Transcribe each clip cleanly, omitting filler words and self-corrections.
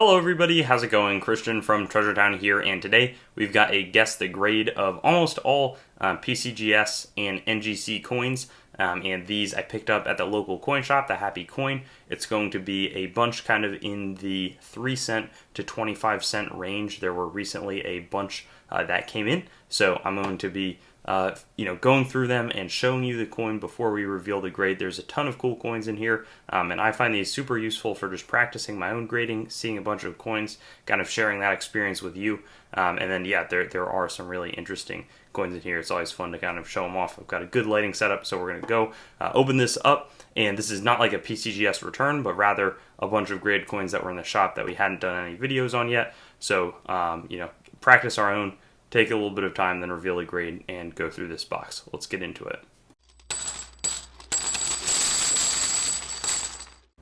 Hello everybody, how's it going? Christian from Treasure Town here, and today we've got a guess the grade of almost all PCGS and NGC coins, and these I picked up at the local coin shop, the Happy Coin. It's going to be a bunch kind of in the 3 cent to 25 cent range. There were recently a bunch that came in, so I'm going to be going through them and showing you the coin before we reveal the grade. There's a ton of cool coins in here, and I find these super useful for just practicing my own grading, seeing a bunch of coins, kind of sharing that experience with you. And then, yeah, there are some really interesting coins in here. It's always fun to kind of show them off. I've got a good lighting setup, so we're going to go open this up. And this is not like a PCGS return, but rather a bunch of graded coins that were in the shop that we hadn't done any videos on yet. So, practice our own. Take a little bit of time, then reveal a grade, and go through this box. Let's get into it.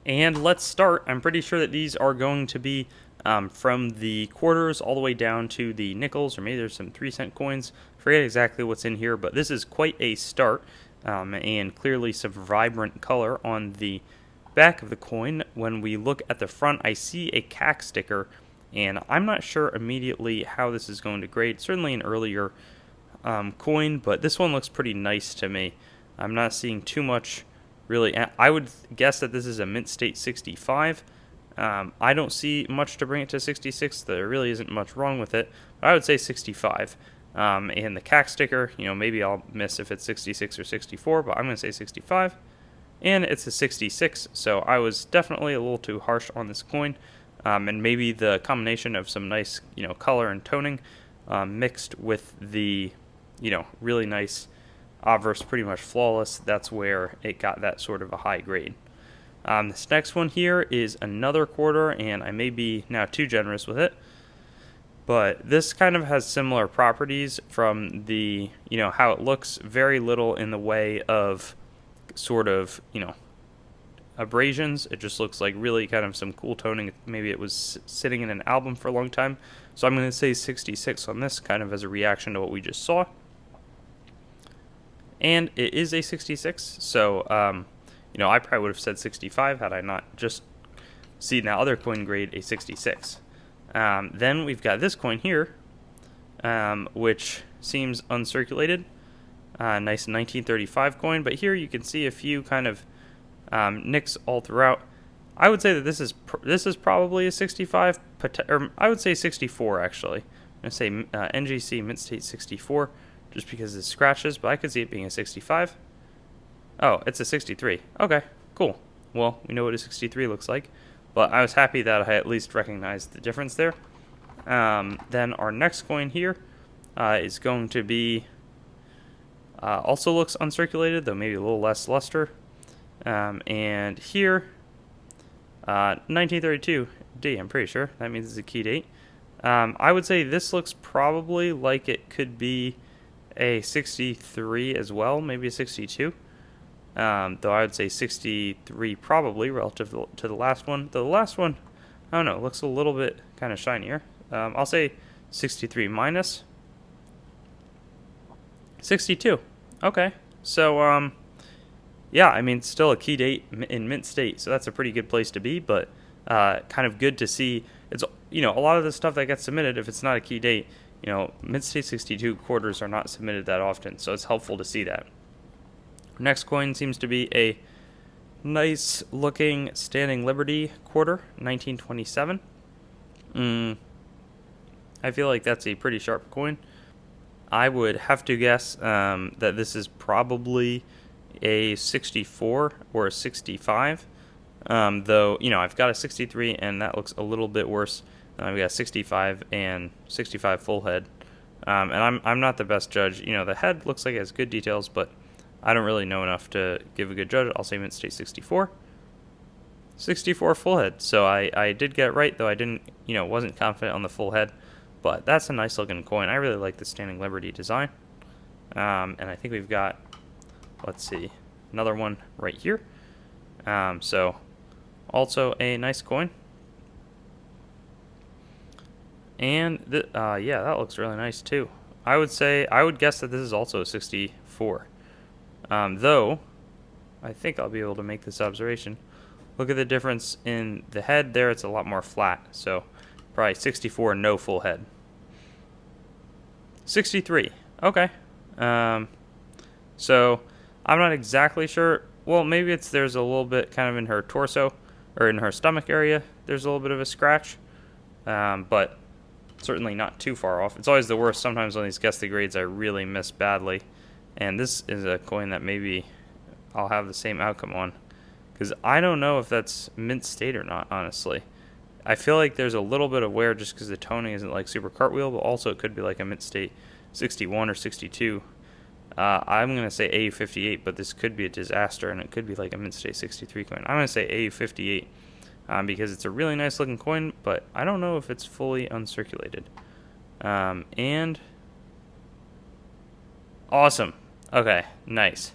And let's start. I'm pretty sure that these are going to be from the quarters all the way down to the nickels, or maybe there's some 3 cent coins. Forget exactly what's in here, but this is quite a start, and clearly some vibrant color on the back of the coin. When we look at the front, I see a CAC sticker, and I'm not sure immediately how this is going to grade. Certainly an earlier coin, but this one looks pretty nice to me. I'm not seeing too much, really. I would guess that this is a mint state 65. I don't see much to bring it to 66. There really isn't much wrong with it, but I would say 65. And the CAC sticker, maybe I'll miss if it's 66 or 64, but I'm going to say 65. And it's a 66, so I was definitely a little too harsh on this coin. And maybe the combination of some nice, color and toning mixed with the, really nice obverse, pretty much flawless, that's where it got that sort of a high grade. This next one here is another quarter, and I may be now too generous with it, but this kind of has similar properties from the, how it looks. Very little in the way of sort of, abrasions. It just looks like really kind of some cool toning. Maybe it was sitting in an album for a long time. So I'm going to say 66 on this, kind of as a reaction to what we just saw. And it is a 66, so I probably would have said 65 had I not just seen that other coin grade a 66. Then we've got this coin here, which seems uncirculated. Nice 1935 coin, but here you can see a few kind of nicks all throughout. I would say that this is probably a 65, or I would say 64 actually. I'm going to say NGC Mint State 64 just because it scratches, but I could see it being a 65. Oh, it's a 63. Okay, cool. Well, we know what a 63 looks like, but I was happy that I at least recognized the difference there. Then our next coin here is going to be also looks uncirculated, though maybe a little less luster. And here, 1932 D, I'm pretty sure. That means it's a key date. I would say this looks probably like it could be a 63 as well, maybe a 62. Though I would say 63 probably relative to the last one. The last one, I don't know, looks a little bit kind of shinier. I'll say 63 minus 62. Okay, so yeah, I mean, still a key date in mint state, so that's a pretty good place to be, but kind of good to see. It's, a lot of the stuff that gets submitted, if it's not a key date, mint state 62 quarters are not submitted that often, so it's helpful to see that. Next coin seems to be a nice looking Standing Liberty quarter, 1927. I feel like that's a pretty sharp coin. I would have to guess that this is probably a 64 or a 65, though I've got a 63 and that looks a little bit worse. I've got 65 and 65 full head, and I'm not the best judge. The head looks like it has good details, but I don't really know enough to give a good judge. I'll say mint state 64 full head. So I did get it right, though I didn't wasn't confident on the full head, but that's a nice looking coin. I really like the Standing Liberty design, and I think we've got, let's see, another one right here. So also a nice coin. And yeah, that looks really nice too. I would guess that this is also a 64. Though I think I'll be able to make this observation. look at the difference in the head there. It's a lot more flat. So probably 64, no full head. 63. Okay. So I'm not exactly sure. Well, maybe there's a little bit kind of in her torso or in her stomach area. There's a little bit of a scratch, but certainly not too far off. It's always the worst sometimes on these guess the grades I really miss badly. And this is a coin that maybe I'll have the same outcome on, because I don't know if that's mint state or not, honestly. I feel like there's a little bit of wear just because the toning isn't like super cartwheel, but also it could be like a mint state 61 or 62. I'm going to say AU58, but this could be a disaster, and it could be like a mint state 63 coin. I'm going to say AU58 because it's a really nice looking coin, but I don't know if it's fully uncirculated. And awesome. Okay, nice.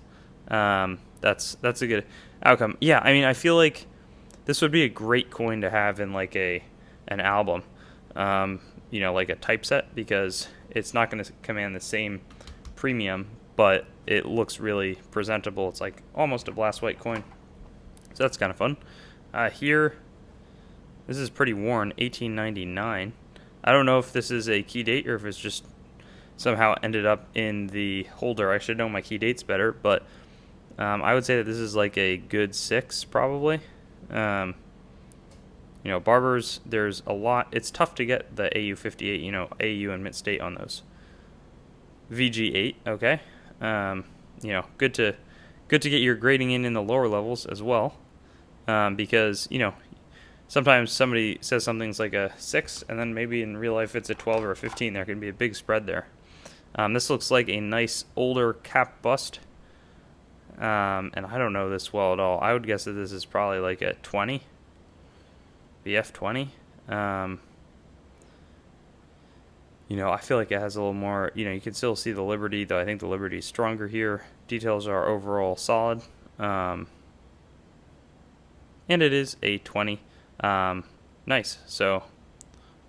That's a good outcome. Yeah, I mean, I feel like this would be a great coin to have in like an album, you know, like a typeset, because it's not going to command the same premium, but it looks really presentable. It's like almost a blast white coin, so that's kind of fun. Here, this is pretty worn, 1899. I don't know if this is a key date or if it's just somehow ended up in the holder. I should know my key dates better, but I would say that this is like a good 6 probably. You know, Barbers, there's a lot. It's tough to get the AU58, you know, AU and mint state on those. VG8, okay. You know, good to get your grading in the lower levels as well, because, you know, sometimes somebody says something's like a 6, and then maybe in real life it's a 12 or a 15. There can be a big spread there. This looks like a nice older cap bust, and I don't know this well at all. I would guess that this is probably like a 20, BF20. You know, I feel like it has a little more, you know, you can still see the Liberty, though I think the Liberty is stronger here. Details are overall solid. And it is a 20. Nice. So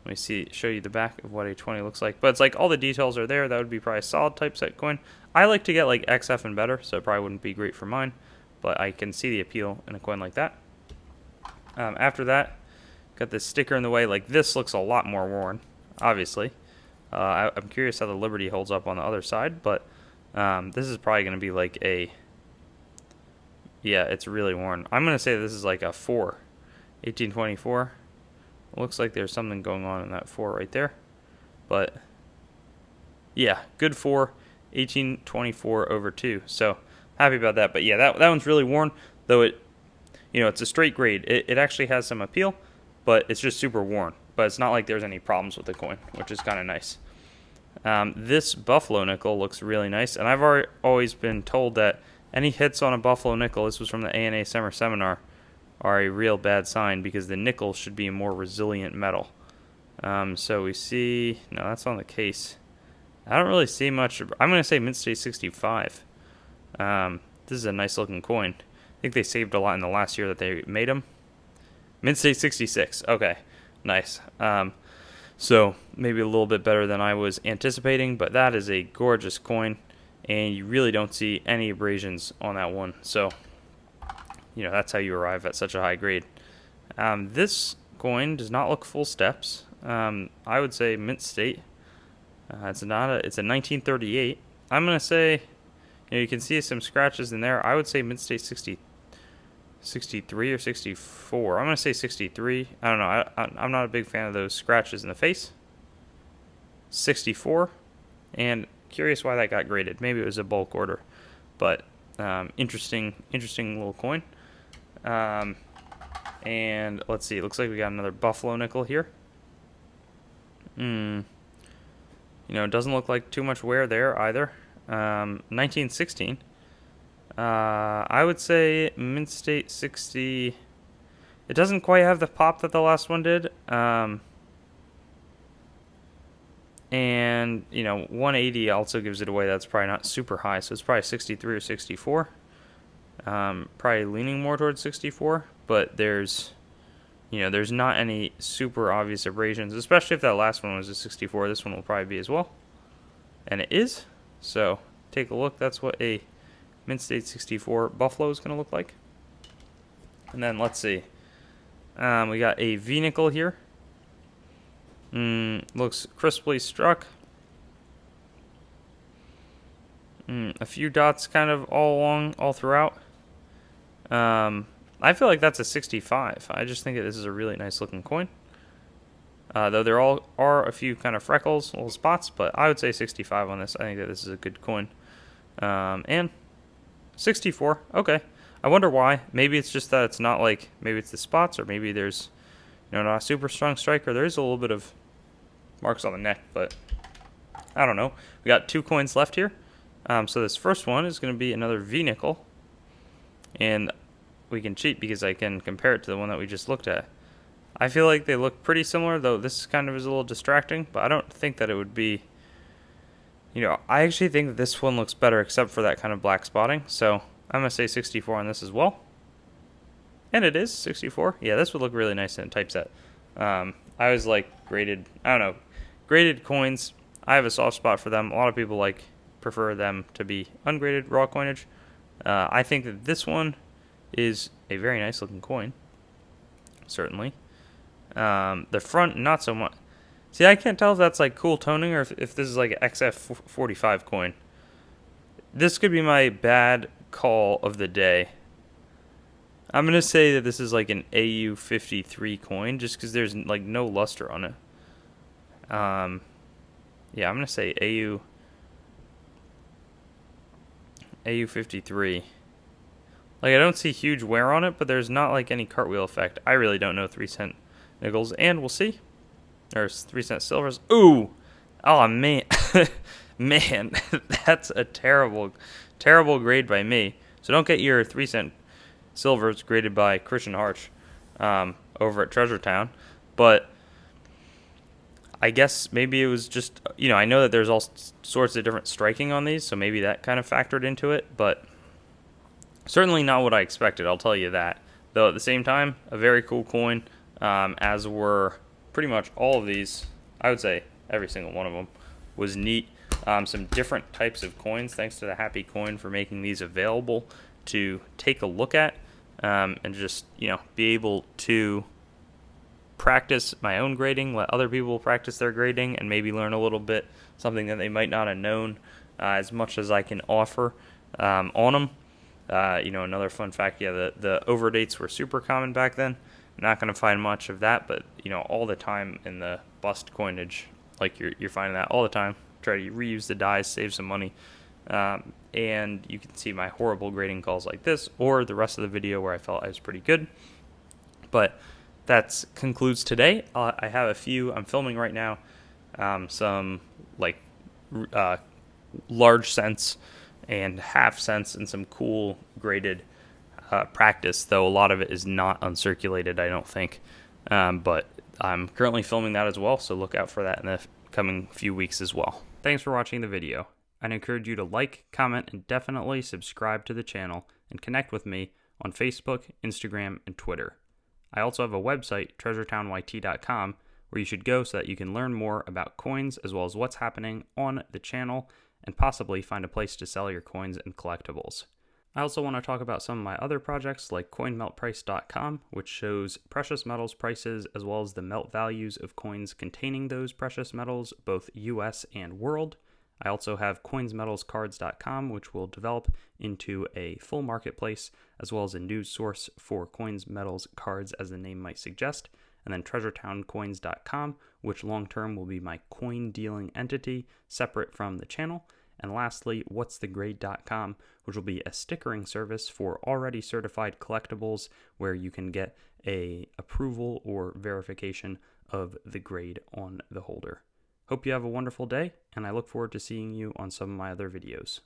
let me show you the back of what a 20 looks like. But it's like all the details are there. That would be probably a solid typeset coin. I like to get like XF and better, so it probably wouldn't be great for mine, but I can see the appeal in a coin like that. After that, got this sticker in the way. Like, this looks a lot more worn, obviously. I'm curious how the Liberty holds up on the other side, but this is probably going to be like a, yeah, it's really worn. I'm going to say this is like a 4, 1824. It looks like there's something going on in that 4 right there, but yeah, good 4, 1824 over 2. So happy about that. But yeah, that one's really worn, though it, you know, it's a straight grade. It actually has some appeal, but it's just super worn. But it's not like there's any problems with the coin, which is kind of nice. This Buffalo nickel looks really nice, and I've always been told that any hits on a Buffalo nickel, this was from the ANA Summer Seminar, are a real bad sign, because the nickel should be a more resilient metal. So we see, no, that's on the case. I don't really see much. I'm going to say mint state 65. This is a nice looking coin. I think they saved a lot in the last year that they made them. Mint state 66. Okay, nice. So maybe a little bit better than I was anticipating, but that is a gorgeous coin, and you really don't see any abrasions on that one. So, you know, that's how you arrive at such a high grade. This coin does not look full steps. I would say mint state. It's a 1938. I'm gonna say, you know, you can see some scratches in there. I would say mint state 63 or 64. I'm gonna say 63. I don't know. I'm not a big fan of those scratches in the face. 64, and curious why that got graded. Maybe it was a bulk order, but interesting little coin. And let's see. It looks like we got another Buffalo nickel here. You know, it doesn't look like too much wear there either. 1916. I would say mint state 60. It doesn't quite have the pop that the last one did. And, you know, 180 also gives it away. That's probably not super high, so it's probably 63 or 64. Probably leaning more towards 64, but there's not any super obvious abrasions, especially if that last one was a 64. This one will probably be as well, and it is. So take a look. That's what a mint state 64 Buffalo is going to look like. And then let's see. We got a V nickel here. Looks crisply struck. A few dots kind of all along, all throughout. I feel like that's a 65. I just think that this is a really nice looking coin. Though there are a few kind of freckles, little spots, but I would say 65 on this. I think that this is a good coin. And 64, okay. I wonder why. Maybe it's just that it's not like, maybe it's the spots, or maybe there's, not a super strong strike, or there is a little bit of marks on the neck, but I don't know. We got 2 coins left here. So this first one is going to be another V nickel, and we can cheat because I can compare it to the one that we just looked at. I feel like they look pretty similar, though this kind of is a little distracting, but I don't think that it would be, I actually think that this one looks better except for that kind of black spotting, so I'm going to say 64 on this as well. And it is 64. Yeah, this would look really nice in a typeset. I always like graded, graded coins. I have a soft spot for them. A lot of people prefer them to be ungraded raw coinage. I think that this one is a very nice looking coin, certainly. The front, not so much. See, I can't tell if that's cool toning or if this is an XF45 coin. This could be my bad call of the day. I'm going to say that this is an AU53 coin just because there's no luster on it. Yeah, I'm going to say AU53. I don't see huge wear on it, but there's not any cartwheel effect. I really don't know 3-cent nickels, and we'll see. There's 3-cent silvers. Ooh! Oh, man. Man, that's a terrible, terrible grade by me. So don't get your 3-cent silvers graded by Christian Harch over at Treasure Town. But I guess maybe it was just, I know that there's all sorts of different striking on these, so maybe that kind of factored into it, but certainly not what I expected, I'll tell you that. Though at the same time, a very cool coin, as were pretty much all of these. I would say every single one of them was neat. Some different types of coins, thanks to the Happy Coin for making these available to take a look at, and just, be able to practice my own grading, let other people practice their grading, and maybe learn a little bit, something that they might not have known, as much as I can offer on them. Another fun fact, yeah, the overdates were super common back then. I'm not going to find much of that, but, all the time in the bust coinage, you're finding that all the time. Try to reuse the dies, save some money. And you can see my horrible grading calls like this, or the rest of the video where I felt I was pretty good. But that concludes today. I have a few I'm filming right now, some large cents and half cents, and some cool graded practice, though a lot of it is not uncirculated, I don't think. But I'm currently filming that as well, so look out for that in the coming few weeks as well. Thanks for watching the video. I'd encourage you to like, comment, and definitely subscribe to the channel and connect with me on Facebook, Instagram, and Twitter. I also have a website, treasuretownYT.com, where you should go so that you can learn more about coins as well as what's happening on the channel and possibly find a place to sell your coins and collectibles. I also want to talk about some of my other projects like coinmeltprice.com, which shows precious metals prices as well as the melt values of coins containing those precious metals, both US and world. I also have coinsmetalscards.com, which will develop into a full marketplace, as well as a news source for coins, metals, cards, as the name might suggest. And then treasuretowncoins.com, which long-term will be my coin dealing entity, separate from the channel. And lastly, whatsthegrade.com, which will be a stickering service for already certified collectibles, where you can get a approval or verification of the grade on the holder. Hope you have a wonderful day, and I look forward to seeing you on some of my other videos.